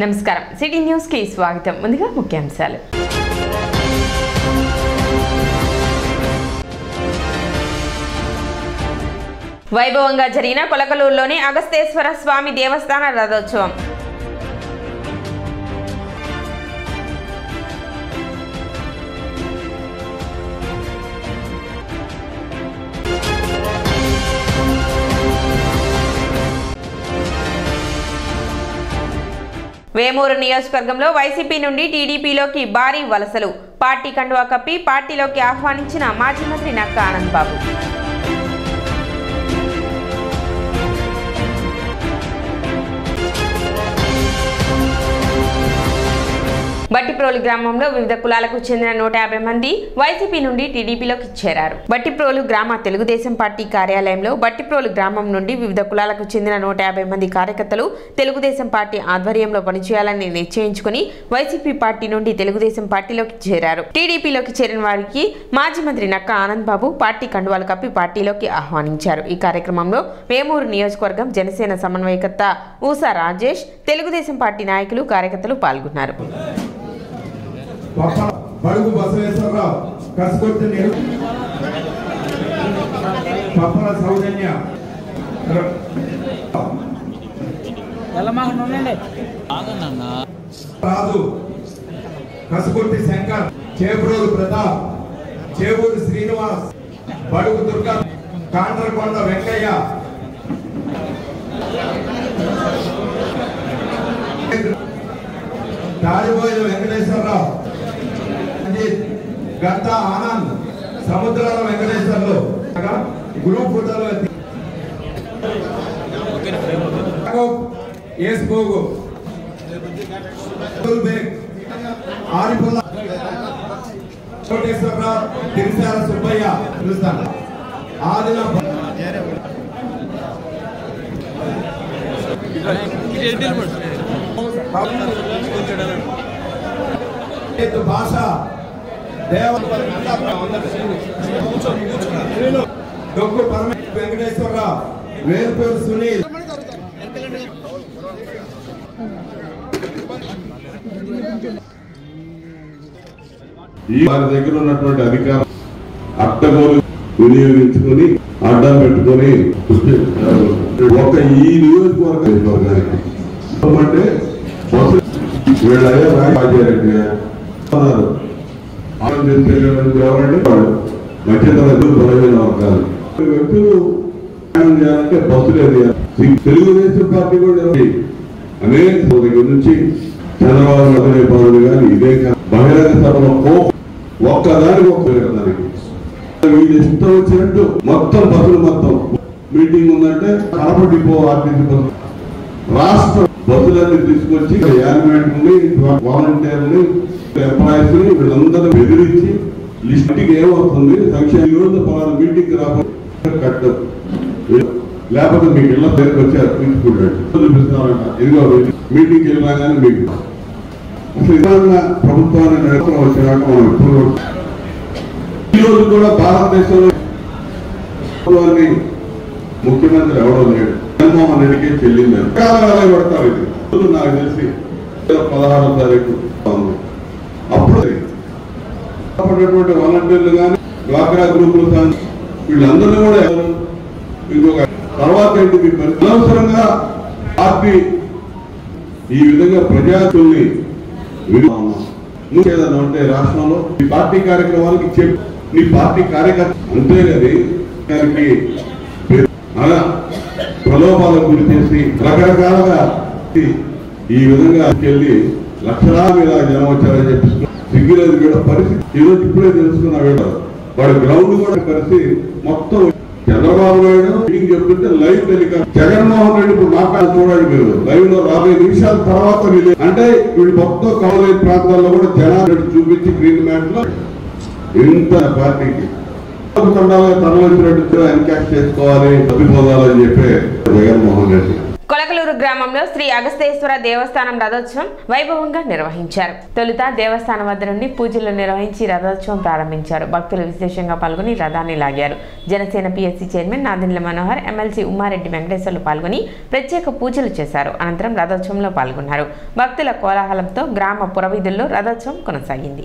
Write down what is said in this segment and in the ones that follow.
నమస్కారం city news కి స్వాగతం. ముందుగా ముఖ్యాంశాలు. వైభవంగా జరిగిన కొలకలూరులోని అగస్తేశ్వర స్వామి దేవస్థాన రథోత్సవం. వేమూరు నియోజకవర్గంలో వైసీపీ నుండి టీడీపీలోకి భారీ వలసలు. పార్టీ కండువా కప్పి పార్టీలోకి ఆహ్వానించిన మాజీ మంత్రి నక్కా ఆనందబాబు. బట్టిప్రోలు గ్రామంలో వివిధ కులాలకు చెందిన 150 మంది వైసీపీ నుండి టీడీపీలోకి చేరారు. బట్టిప్రోలు గ్రామ తెలుగుదేశం పార్టీ కార్యాలయంలో బట్టిప్రోలు గ్రామం నుండి వివిధ కులాలకు చెందిన 150 మంది కార్యకర్తలు తెలుగుదేశం పార్టీ ఆధ్వర్యంలో పనిచేయాలని నిశ్చయించుకుని వైసీపీ పార్టీ నుండి తెలుగుదేశం పార్టీలోకి చేరారు. టీడీపీలోకి చేరిన వారికి మాజీ మంత్రి నక్కా ఆనందబాబు పార్టీ కండువాలు కప్పి పార్టీలోకి ఆహ్వానించారు. ఈ కార్యక్రమంలో వేమూరు నియోజకవర్గం జనసేన సమన్వయకర్త ఊసా రాజేష్, తెలుగుదేశం పార్టీ నాయకులు, కార్యకర్తలు పాల్గొన్నారు. బడుగు బసవేశ్వరరావు కసుకొట్టి పప్పల సౌజన్య రాజు కసుకొట్టి శంకర్, చేబ్రోలు ప్రతాప్, చేవూరు శ్రీనివాస్, బడుగు దుర్గా, కాండ్రకొండ వెంకయ్య, తాడిబోయిన వెంకటేశ్వరరావు, గంట ఆనంద్, సముద్రాల వెంకటేశ్వర్లు గ్రూప్ ఫోటోలు ఏసుకోగు ఆరిపుల్ల కోటేశ్వరరావు, తిరుసాల సుబ్బయ్య పిలుస్తాను. ఆదిల భాష డొక్కు పరమేశ్వర వెంకటేశ్వరరావు, వేల్పూరు సునీల్, వారి దగ్గర ఉన్నటువంటి అధికారం అట్టగోలు వినియోగించుకొని అడ్డం పెట్టుకొని ఒక ఈ నియోజకవర్గానికి అంటే వీళ్ళయ్యా రాజారెడ్డి అన్నారు. ఎవరంటే వాడు మధ్యతరగతి బలమైన వర్గాలు వ్యక్తులు చేయాలంటే బస్సు లేదు. తెలుగుదేశం పార్టీ కూడా అనేక దగ్గర నుంచి చంద్రబాబు అదే పనులు కానీ ఇదే బహిరంగ సభలో ఒక్కదానికి ఒక్కదానికి వీళ్ళు ఇష్టం వచ్చినట్టు మొత్తం బస్సులు మొత్తం మీటింగ్ ఉందంటే కడప డిపో ఆర్టీసీ బస్సు రాష్ట్ర బస్సులన్నీ తీసుకొచ్చి యానిమేట్ని, వాలంటీర్ని, ఎంప్లాయీస్ ని వీళ్ళందరూ బెదిరించి లిస్ట్కి ఏమవుతుంది సంక్షేమ రోజు పలానా మీటింగ్ రాకపోతే కట్టు లేకపోతే మీకు ఇళ్ళ పేరుకి వచ్చారు తీసుకుంటాడు చూపిస్తున్నారంట. ఇదిగో మీటింగ్కి వెళ్ళినా కానీ మీకు అసలు ఇవాళ ప్రభుత్వాన్ని నడపడం వచ్చాక మనం ఎప్పుడు ఈ రోజు కూడా భారతదేశంలో ముఖ్యమంత్రి ఎవడో లేడు. జగన్మోహన్ రెడ్డికి చెల్లింది అలాగే పడతారు. ఇది నాకు తెలిసి 16వ తారీఖు అప్పుడు అప్పుడటువంటి వాలంటీర్లు కానీ డ్వాక్రా గ్రూపులు కానీ వీళ్ళందరూ కూడా ఇంకొక తర్వాత ఏంటి మీకు అనవసరంగా పార్టీ ఈ విధంగా ప్రజాతుల్ని ఏదన్నా ఉంటే రాష్ట్రంలో ఈ పార్టీ కార్యక్రమాలకి చెప్పి నీ పార్టీ కార్యకర్త అంతే కదా దానికి అలా ప్రలోభాలకు గురి చేసి రకరకాలుగా ఈ విధంగా వెళ్ళి లక్షలాది మీద జనం వచ్చారని చెప్పి సిగ్గులేదు కూడా పరిస్థితి ఈరోజు ఇప్పుడే తెలుసుకున్నా వీళ్ళు వాడు గ్రౌండ్ కూడా కలిసి మొత్తం చంద్రబాబు నాయుడు మీటింగ్ చెప్తుంటే లైవ్ టెలికాస్ట్ జగన్మోహన్ రెడ్డి ఇప్పుడు మాట్లాడి చూడండి మీరు లైవ్ లో 50 నిమిషాల తర్వాత అంటే వీళ్ళు మొత్తం కవలేని ప్రాంతాల్లో కూడా జనాలు చూపించి గ్రీన్ మ్యాట్ లో ఇంత పార్టీకి తనలు వచ్చినట్టు ఎన్కాష్ చేసుకోవాలి తప్పిపోదాలని చెప్పి జగన్మోహన్ రెడ్డి కొలకలూరు గ్రామంలో శ్రీ అగస్తేశ్వర దేవస్థానం రథోత్సవం వైభవంగా నిర్వహించారు. తొలుత దేవస్థానం వద్ద నుండి పూజలు నిర్వహించి రథోత్సవం ప్రారంభించారు. భక్తులు విశేషంగా పాల్గొని రథాన్ని లాగారు. Janasena PSC chairman Nadendla Manohar, MLC Ummareddy Venkateswarlu పాల్గొని ప్రత్యేక పూజలు చేశారు. అనంతరం రథోత్సవంలో పాల్గొన్నారు. భక్తుల కోలాహలంతో గ్రామ పురవీధుల్లో రథోత్సవం కొనసాగింది.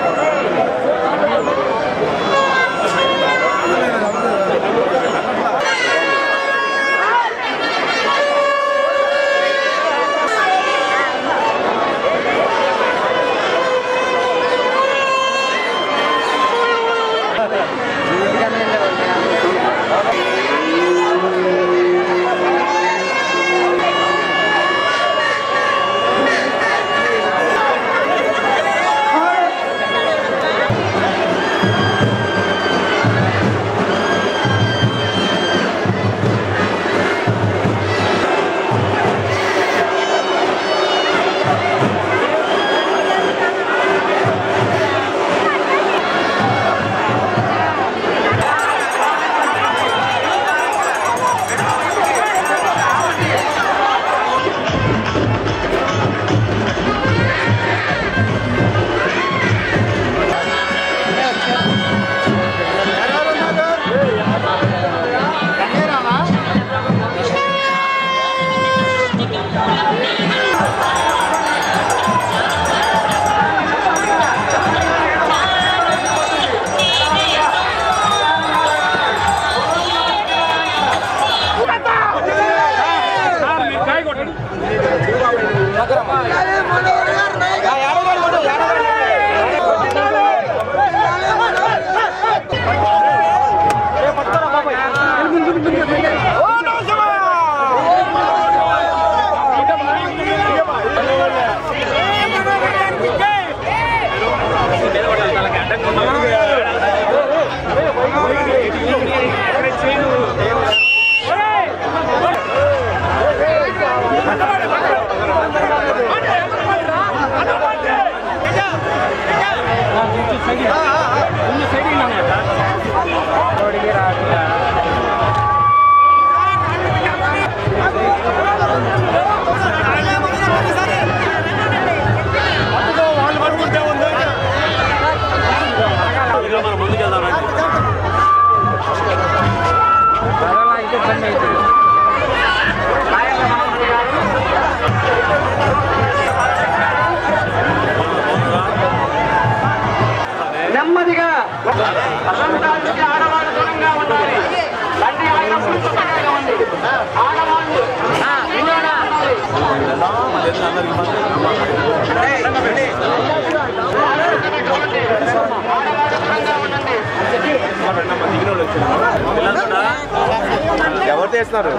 ఎవరు చేస్తున్నారు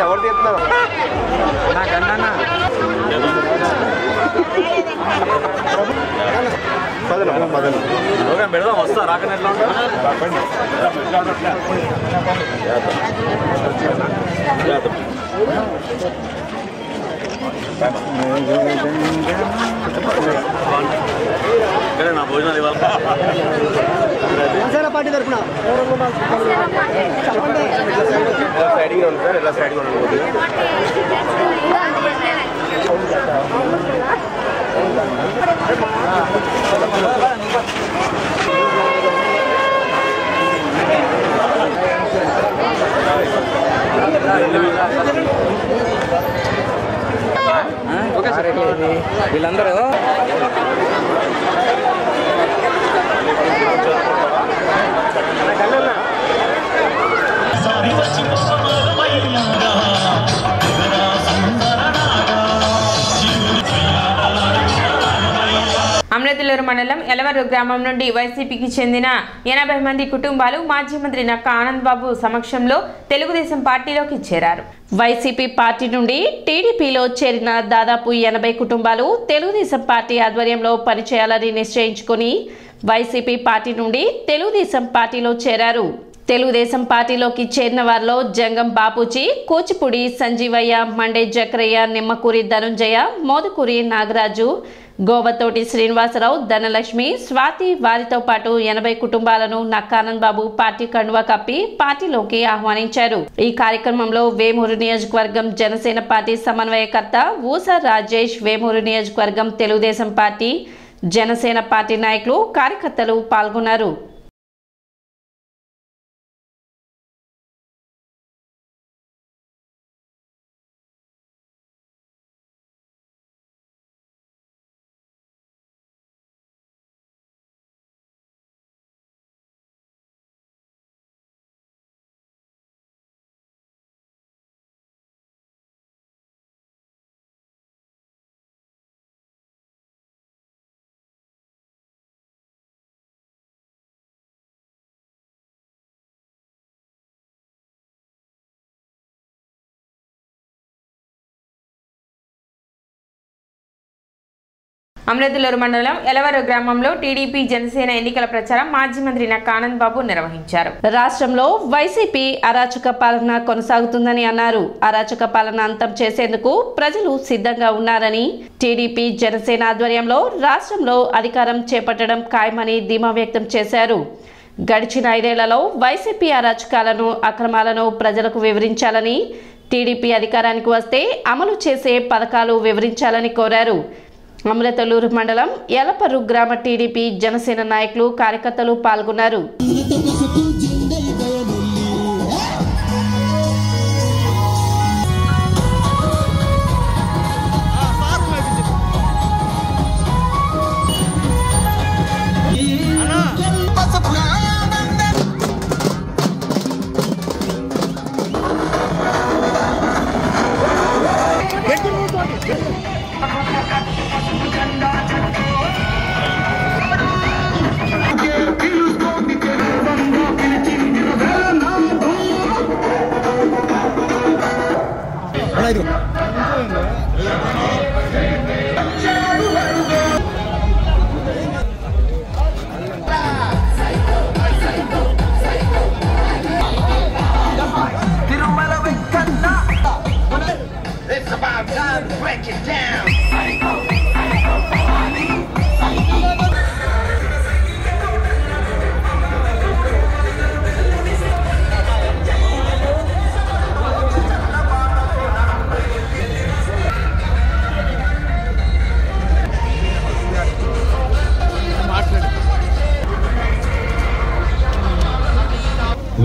ఎవరు చేస్తున్నారు పెడదాం వస్తా రాకనే ఎట్లా నా భోజనాలు ఇవ్వాలి పార్టీ తరఫున సైడ్గా ఉంది సార్ ఎలా సైడ్గా ఉండదు వీళ్ళందరూ అమృతలూరు మండలం ఎలవరు గ్రామం నుండి వైసీపీకి చెందిన 80 మంది కుటుంబాలు మాజీ మంత్రి నక్కా ఆనంద్ బాబు సమక్షంలో తెలుగుదేశం పార్టీలోకి చేరారు. వైసీపీ పార్టీ నుండి టీడీపీలో చేరిన దాదాపు 80 కుటుంబాలు తెలుగుదేశం పార్టీ ఆధ్వర్యంలో పనిచేయాలని నిశ్చయించుకొని వైసీపీ పార్టీ నుండి తెలుగుదేశం పార్టీలో చేరారు. తెలుగుదేశం పార్టీలోకి చేరిన వారిలో జంగం బాపూజీ, కూచిపూడి సంజీవయ్య, మండే జక్రయ్య, నిమ్మకూరి ధనుంజయ, మోదుకూరి నాగరాజు, గోవతోటి శ్రీనివాసరావు, ధనలక్ష్మి, స్వాతి వారితో పాటు 80 కుటుంబాలను నక్కానంద్ బాబు పార్టీ కండువా కప్పి పార్టీలోకి ఆహ్వానించారు. ఈ కార్యక్రమంలో వేమూరు నియోజకవర్గం జనసేన పార్టీ సమన్వయకర్త ఊసా రాజేష్, వేమూరు నియోజకవర్గం తెలుగుదేశం పార్టీ, జనసేన పార్టీ నాయకులు, కార్యకర్తలు పాల్గొన్నారు. అమృతలూరు మండలం ఎలవరు గ్రామంలో టీడీపీ జనసేన ఎన్నికల ప్రచారం మాజీ మంత్రి నక్కానంద్ బాబు నిర్వహించారు. రాష్ట్రంలో వైసీపీ అరాచక పాలన కొనసాగుతుందని అన్నారు. అరాచక పాలన అంతం చేసేందుకు ప్రజలు సిద్ధంగా ఉన్నారని, టీడీపీ జనసేన ఆధ్వర్యంలో రాష్ట్రంలో అధికారం చేపట్టడం ఖాయమని ధీమా వ్యక్తం చేశారు. గడిచిన 5 ఏళ్లలో వైసీపీ అరాచకాలను, అక్రమాలను ప్రజలకు వివరించాలని, టీడీపీ అధికారానికి వస్తే అమలు చేసే పథకాలు వివరించాలని కోరారు. అమృతలూరు మండలం ఎలపరు గ్రామ టీడీపీ జనసేన నాయకులు, కార్యకర్తలు పాల్గొన్నారు.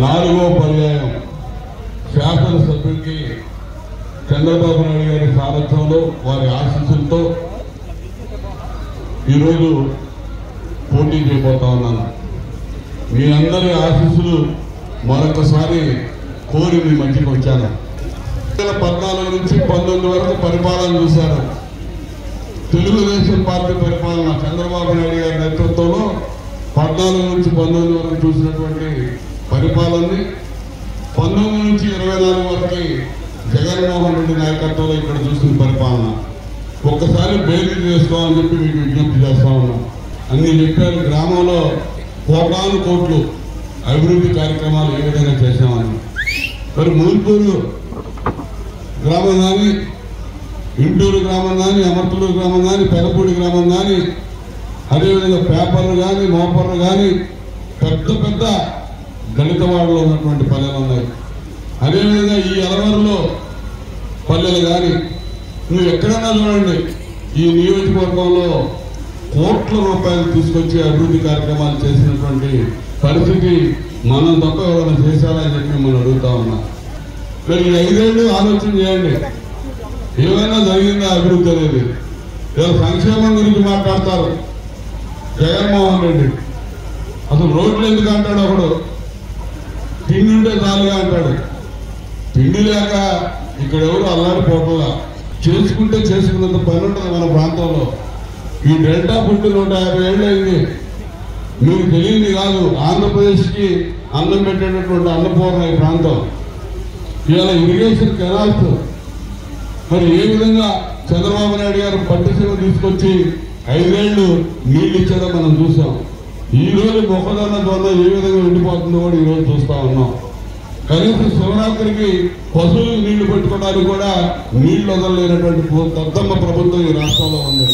నాలుగో పర్యాయం శాసనసభ్యుడికి చంద్రబాబు నాయుడు గారి సారథ్యంలో, వారి ఆశీస్సులతో ఈరోజు పోటీ చేయబోతా ఉన్నాను. మీ అందరి ఆశీస్సులు మరొకసారి కోరి మీ మధ్యకి వచ్చాను. 2014 నుంచి 19 వరకు పరిపాలన చూశారు. తెలుగుదేశం పార్టీ పరిపాలన చంద్రబాబు నాయుడు గారి నేతృత్వంలో 14 నుంచి 19 వరకు చూసినటువంటి పరిపాలనని 19 నుంచి 24 వరకు జగన్మోహన్ రెడ్డి నాయకత్వంలో ఇక్కడ చూసిన పరిపాలన ఒక్కసారి బేరీ చేసుకోవాలని చెప్పి మీకు విజ్ఞప్తి చేస్తా ఉన్నాం. అన్ని చెప్పారు. గ్రామంలో కోటాను కోట్లు అభివృద్ధి కార్యక్రమాలు ఏ విధంగా చేశామని. మరి ముల్పూరు గ్రామం కానీ, ఇంటూరు గ్రామం కానీ, అమర్తలూరు గ్రామం కానీ, పెదపూడి గ్రామం కానీ, అదేవిధంగా పేపర్లు కానీ, మోపర్లు కానీ, పెద్ద పెద్ద దళిత వాడలో ఉన్నటువంటి పల్లెలు ఉన్నాయి. అదేవిధంగా ఈ ఎలవరులో పల్లెలు కానీ, నువ్వు ఎక్కడైనా చూడండి, ఈ నియోజకవర్గంలో కోట్ల రూపాయలు తీసుకొచ్చి అభివృద్ధి కార్యక్రమాలు చేసినటువంటి పరిస్థితి మనం తప్ప ఎవరైనా చేశారని చెప్పి మనం అడుగుతా ఉన్నాం. మరి 5 ఏళ్ళు ఆలోచన చేయండి, ఏమైనా జరిగిందా అభివృద్ధి అనేది? ఇలా సంక్షేమం గురించి మాట్లాడతారు జగన్మోహన్ రెడ్డి. అసలు రోడ్లు ఎందుకు అంటాడు? ఒకడు తిండి ఉంటే చాలుగా అంటాడు. తిండి లేక ఇక్కడ ఎవరు అల్లాడిపోవట్లా. చేసుకుంటే చేసుకున్నంత పని ఉంటుంది మన ప్రాంతంలో. ఈ డెల్టా పుట్టి 150 ఏళ్ళు అయింది. మీకు తెలియదు కాదు, ఆంధ్రప్రదేశ్కి అన్నం పెట్టేటటువంటి అన్నపూర్ణ ఈ ప్రాంతం. ఇవాళ ఇరిగేషన్ కెనాల్స్ మరి ఏ విధంగా చంద్రబాబు నాయుడు గారు పట్టిసీమ తీసుకొచ్చి 5 ఏళ్ళు నీళ్లు ఇచ్చారో మనం చూసాం. ఈ రోజు మొక్కజొన్న దొన్న ఏ విధంగా ఎండిపోతుందో కూడా ఈరోజు చూస్తా ఉన్నాం. కనీసం శివరాత్రికి పశువులకు నీళ్లు పెట్టుకోవడానికి కూడా నీళ్లు వదలలేనటువంటి దద్దమ్మ ప్రభుత్వం ఈ రాష్ట్రంలో ఉంది.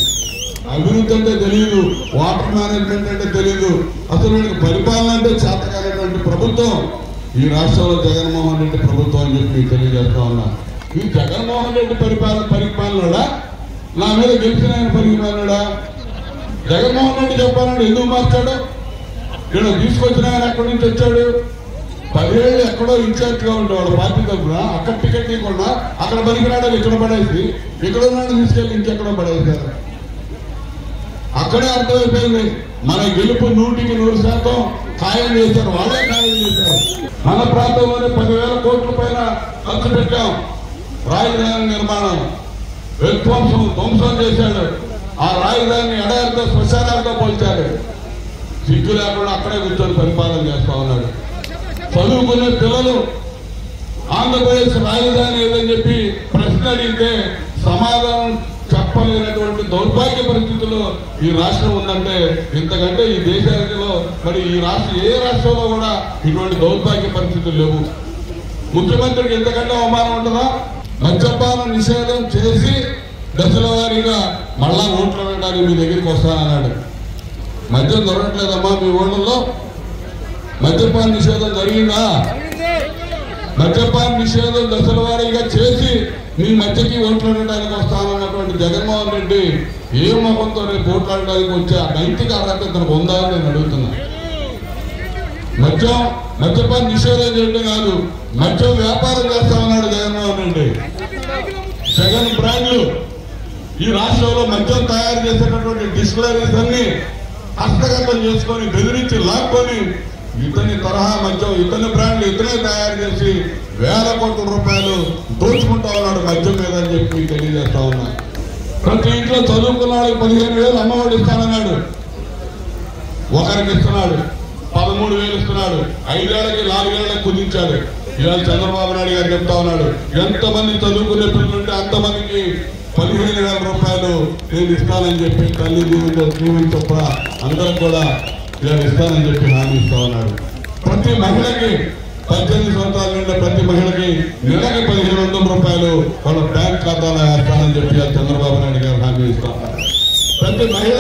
అభివృద్ధి అంటే తెలియదు, వాటర్ మేనేజ్మెంట్ అంటే తెలియదు, అసలు వీళ్ళకి పరిపాలన అంటే చేతకానటువంటి ప్రభుత్వం ఈ రాష్ట్రంలో జగన్మోహన్ రెడ్డి ప్రభుత్వం అని చెప్పి తెలియజేస్తా ఉన్నా. ఈ జగన్మోహన్ రెడ్డి పరిపాలనడా నా మీద గెలిచిన ఆయన పరిపాలనడా? జగన్మోహన్ రెడ్డి చెప్పాలంటే ఎందుకు మార్చాడు? ఇక్కడ తీసుకొచ్చిన ఆయన ఎక్కడి నుంచి వచ్చాడు? 10 ఏళ్ళు ఎక్కడో ఇన్ఛార్జ్ గా ఉండేవాడు పార్టీ తరఫున, అక్కడ టికెట్ ఇవ్వకుండా అక్కడ పనికిరాడని ఇక్కడ పడేసి, ఇక్కడ ఉన్నాడు తీసుకెళ్ళి ఇంకెక్కడో పడేసారు. అక్కడే అర్థమైపోయింది మన గెలుపు 100% ఖాయం చేశారు, వాళ్ళే ఖాయం చేశారు. మన ప్రాంతంలోనే 10,000 కోట్ల పైన ఖర్చు పెట్టాం. రాజధాని నిర్మాణం ధ్వంసం చేశాడు. ఆ రాజధానిని ఎడారితో శ్మశానాలతో పోల్చాడు. సిగ్గు లేకుండా అక్కడే కూర్చొని పరిపాలన చేస్తా ఉన్నాడు. చదువుకునే పిల్లలు ఆంధ్రప్రదేశ్ రాజధాని ఏదని చెప్పి ప్రశ్న అడిగితే సమాధానం చెప్పలేనటువంటి దౌర్భాగ్య పరిస్థితుల్లో ఈ రాష్ట్రం ఉందంటే, ఇంతకంటే ఈ దేశానికిలో మరి ఈ రాష్ట్రం ఏ రాష్ట్రంలో కూడా ఇటువంటి దౌర్భాగ్య పరిస్థితులు లేవు. ముఖ్యమంత్రికి ఇంతకంటే అవమానం ఉంటుందా? మద్యపాన నిషేధం చేసి దశల వారీగా మళ్ళా ఓట్లు వేయడానికి మీ దగ్గరికి వస్తానన్నాడు. మద్యం దొరకట్లేదమ్మా మీ ఊళ్ళల్లో? మద్యపాన నిషేధం జరిగిందా? మద్యపాన నిషేధం దశల వారీగా చేసి మీ మధ్యకి ఓట్లు వేయడానికి వస్తానన్నటువంటి జగన్మోహన్ రెడ్డి ఏ ముఖంతో రేపు ఓట్లాడడానికి వచ్చే ఆ నైతిక అర్హత ఇతనికి ఉందా అని నేను అడుగుతున్నా. మద్యపాన నిషేధం చేయడం కాదు, మద్యం వ్యాపారం చేస్తామన్నాడు జగన్మోహన్ రెడ్డి. జగన్ బ్రాండ్లు ఈ రాష్ట్రంలో మద్యం తయారు చేసేటటువంటి డిస్టిలరీస్ అన్ని హస్తగతం చేసుకొని బెదిరించి లాక్కొని ఇతని తరహా మద్యం, ఇతని బ్రాండ్లు ఇతనే తయారు చేసి వేల కోట్ల రూపాయలు దోచుకుంటా ఉన్నాడు మద్యం మీద అని చెప్పి తెలియజేస్తా ఉన్నా. ప్రతి ఇంట్లో చదువుకున్న వాళ్ళకి 15,000 అమ్మఒడి ఇస్తానన్నాడు. ఒకరికి ఇస్తున్నాడు, 13,000 ఇస్తున్నాడు. 5 ఏళ్ళకి 4 ఏళ్ళకి కుదించాడు. ఇవాళ చంద్రబాబు నాయుడు గారు చెప్తా ఉన్నాడు, ఎంతమంది చదువుకునే పిల్లలుంటే అంతమందికి 15,000 రూపాయలు నేను ఇస్తానని చెప్పి తల్లి దీవెన చొప్ప అందరికి కూడా నేను ఇస్తానని చెప్పి హామీ ఇస్తా ఉన్నాడు. ప్రతి మహిళకి 18 సంవత్సరాల నుండి ప్రతి మహిళకి నెలకి 1,500 రూపాయలు వాళ్ళ బ్యాంక్ ఖాతాలో వేస్తానని చెప్పి చంద్రబాబు నాయుడు గారు హామీ ఇస్తా ఉన్నారు. ప్రతి మహిళ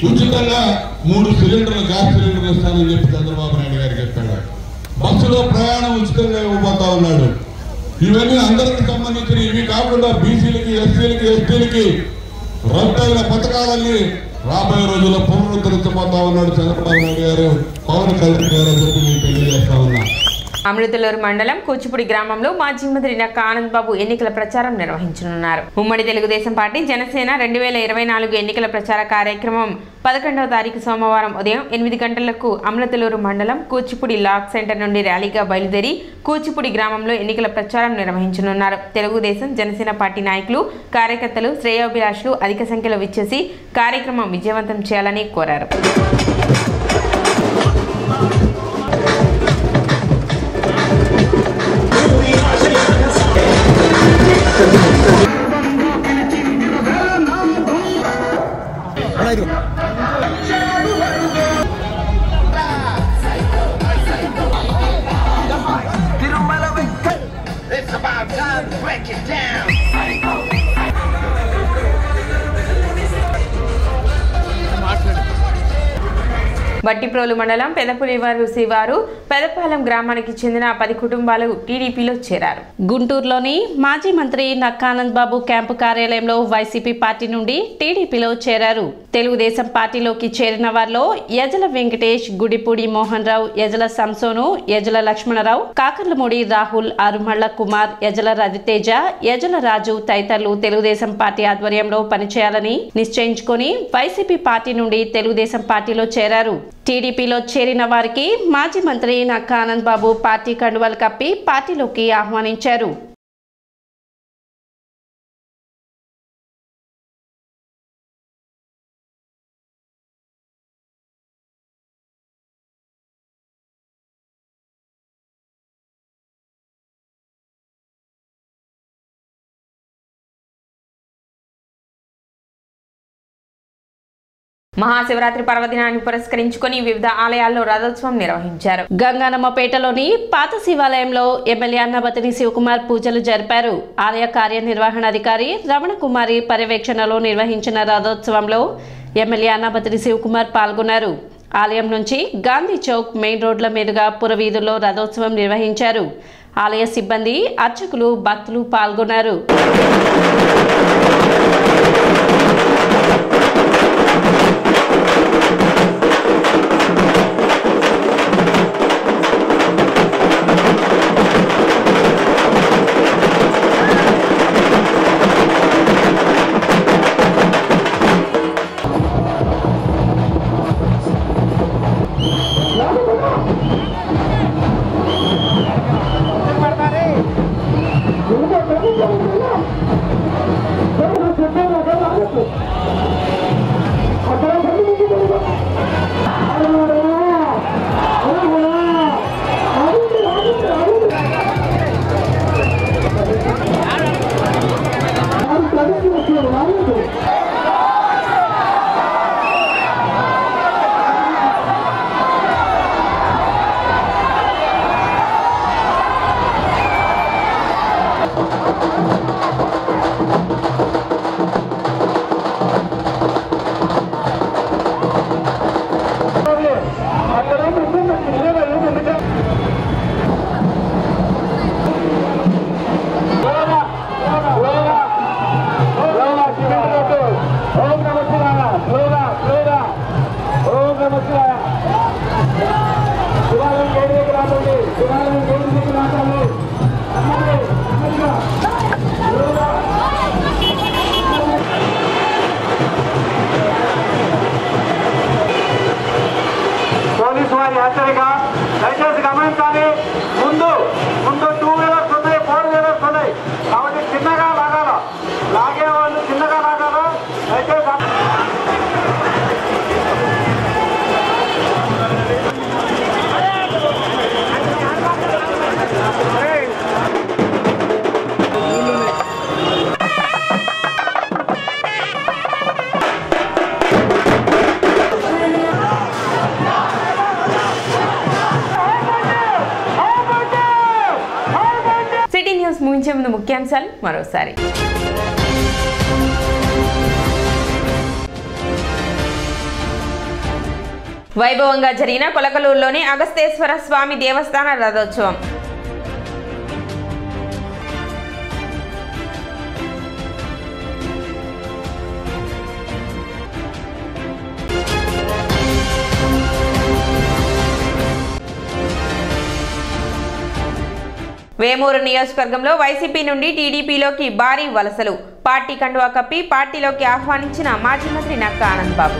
ఉచితంగా 3 సిలిండర్లు గ్యాస్ సిలిండర్లు ఇస్తానని చెప్పి చంద్రబాబు నాయుడు గారు చెప్పాడు. బస్సులో ప్రయాణం ఉచితంగా ఇవ్వబోతా ఉన్నాడు. ఇవన్నీ అందరికి సంబంధించిన, ఇవి కాకుండా బీసీలకి, ఎస్సీలకి, ఎస్టీలకి రద్దయిన పథకాలన్నీ రాబోయే రోజుల్లో పునరుద్ధరించబోతా ఉన్నాడు చంద్రబాబు నాయుడు గారు, పవన్ కళ్యాణ్ గారు చెప్పి నేను తెలియజేస్తా ఉన్నా. అమృతలూరు మండలం కూచిపూడి గ్రామంలో మాజీ మంత్రి నక్కా ఆనంద్ బాబు ఎన్నికల ప్రచారం నిర్వహించనున్నారు. ఉమ్మడి తెలుగుదేశం పార్టీ జనసేన 2024 ఎన్నికల ప్రచార కార్యక్రమం 11వ తారీఖు సోమవారం ఉదయం 8 గంటలకు అమృతలూరు మండలం కూచిపూడి లాక్ సెంటర్ నుండి ర్యాలీగా బయలుదేరి కూచిపూడి గ్రామంలో ఎన్నికల ప్రచారం నిర్వహించనున్నారు. తెలుగుదేశం జనసేన పార్టీ నాయకులు, కార్యకర్తలు, శ్రేయోభిలాషులు అధిక సంఖ్యలో విచ్చేసి కార్యక్రమం విజయవంతం చేయాలని కోరారు. It's about time to break it down. Bhattiprolu మండలం పెదపులివారు శివారు పెదపాలెం గ్రామానికి చెందిన 10 కుటుంబాలు టీడీపీలో చేరారు. గుంటూరులోని మాజీ మంత్రి నక్కా ఆనంద్ బాబు క్యాంపు కార్యాలయంలో వైసీపీ పార్టీ నుండి టీడీపీలో చేరారు. తెలుగుదేశం పార్టీలోకి చేరిన వారిలో యజల వెంకటేష్, గుడిపూడి మోహన్ రావు, యజల సంసోను, యజల లక్ష్మణరావు, కాకర్లమూడి రాహుల్, అరుమళ్ల కుమార్, యజల రవితేజ, యజల రాజు తదితరులు తెలుగుదేశం పార్టీ ఆధ్వర్యంలో పనిచేయాలని నిశ్చయించుకొని వైసీపీ పార్టీ నుండి తెలుగుదేశం పార్టీలో చేరారు. టీడీపీలో చేరిన వారికి మాజీ మంత్రి నక్కా ఆనంద్ బాబు పార్టీ కండువాలు కప్పి పార్టీలోకి ఆహ్వానించారు. మహాశివరాత్రి పర్వదినాన్ని పురస్కరించుకొని వివిధ ఆలయాల్లో రథోత్సవం నిర్వహించారు. గంగానమ్మపేటలోని పాత శివాలయంలో ఎమ్మెల్యే అన్నబతిని శివకుమార్ పూజలు జరిపారు. ఆలయ కార్యనిర్వహణాధికారి రమణ కుమారి పర్యవేక్షణలో నిర్వహించిన రథోత్సవంలో ఎమ్మెల్యే అన్నబతిని శివకుమార్ పాల్గొన్నారు. ఆలయం నుంచి గాంధీ చౌక్ మెయిన్ రోడ్ల మీదుగా పురవీధుల్లో రథోత్సవం నిర్వహించారు. ఆలయ సిబ్బంది, అర్చకులు, భక్తులు పాల్గొన్నారు. పోలీసు వారి హెచ్చరిక దయచేసి గమనించాలి. ముందు 2 వీలర్స్ ఉన్నాయి, 4 వీలర్స్ ఉన్నాయి కాబట్టి చిన్నగా లాగాల, లాగే వాళ్ళు చిన్నగా లాగాల. దయచేసి సిటీ న్యూస్ ముగించే ముందు ముఖ్యాంశాలు మరోసారి. వైభవంగా జరిగిన కొలకలూరులోని అగస్తేశ్వర స్వామి దేవస్థాన రథోత్సవం. వేమూరు నియోజకవర్గంలో వైసీపీ నుండి టీడీపీలోకి భారీ వలసలు. పార్టీ కండువా కప్పి పార్టీలోకి ఆహ్వానించిన మాజీ మంత్రి నక్కా ఆనందబాబు.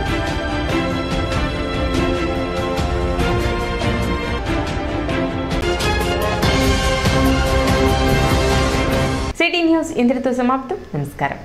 సిటీ న్యూస్ ఇంతటితో సమాప్తం. నమస్కారం.